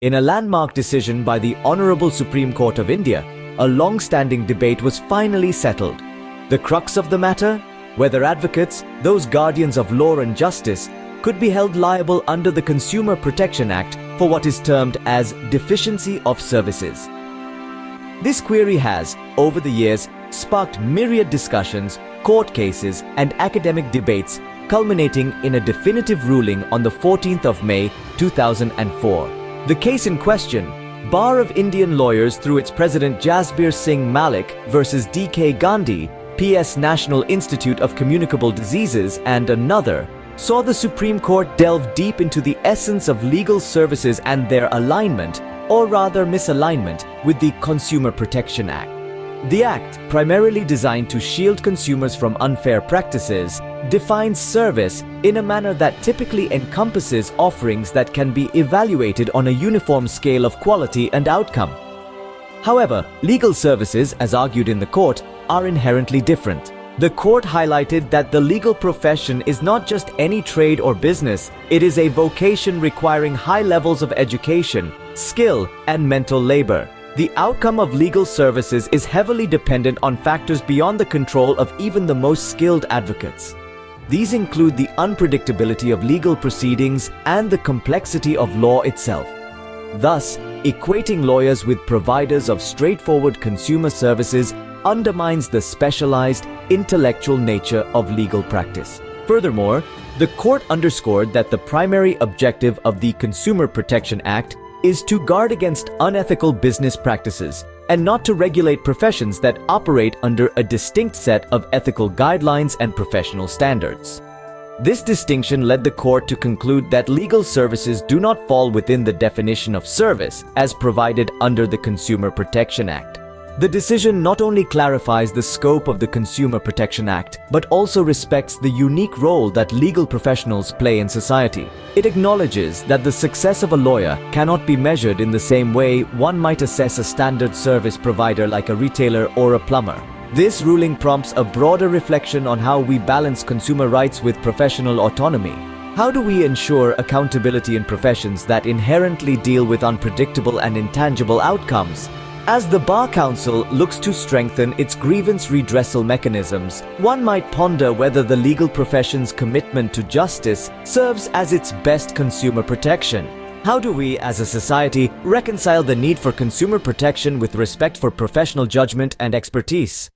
In a landmark decision by the Hon'ble Supreme Court of India, a long-standing debate was finally settled. The crux of the matter? Whether advocates, those guardians of law and justice, could be held liable under the Consumer Protection Act for what is termed as deficiency of services. This query has, over the years, sparked myriad discussions, court cases, and academic debates, culminating in a definitive ruling on the 14th of May 2004. The case in question, Bar of Indian Lawyers through its president Jasbir Singh Malik versus D.K. Gandhi, PS National Institute of Communicable Diseases and another, saw the Supreme Court delve deep into the essence of legal services and their alignment, or rather misalignment, with the Consumer Protection Act. The Act, primarily designed to shield consumers from unfair practices, defines service in a manner that typically encompasses offerings that can be evaluated on a uniform scale of quality and outcome. However, legal services, as argued in the court, are inherently different. The court highlighted that the legal profession is not just any trade or business, it is a vocation requiring high levels of education, skill, and mental labor. The outcome of legal services is heavily dependent on factors beyond the control of even the most skilled advocates. These include the unpredictability of legal proceedings and the complexity of law itself. Thus, equating lawyers with providers of straightforward consumer services undermines the specialized, intellectual nature of legal practice. Furthermore, the court underscored that the primary objective of the Consumer Protection Act is to guard against unethical business practices and not to regulate professions that operate under a distinct set of ethical guidelines and professional standards. This distinction led the court to conclude that legal services do not fall within the definition of service as provided under the Consumer Protection Act. The decision not only clarifies the scope of the Consumer Protection Act, but also respects the unique role that legal professionals play in society. It acknowledges that the success of a lawyer cannot be measured in the same way one might assess a standard service provider like a retailer or a plumber. This ruling prompts a broader reflection on how we balance consumer rights with professional autonomy. How do we ensure accountability in professions that inherently deal with unpredictable and intangible outcomes? As the Bar Council looks to strengthen its grievance redressal mechanisms, one might ponder whether the legal profession's commitment to justice serves as its best consumer protection. How do we, as a society, reconcile the need for consumer protection with respect for professional judgment and expertise?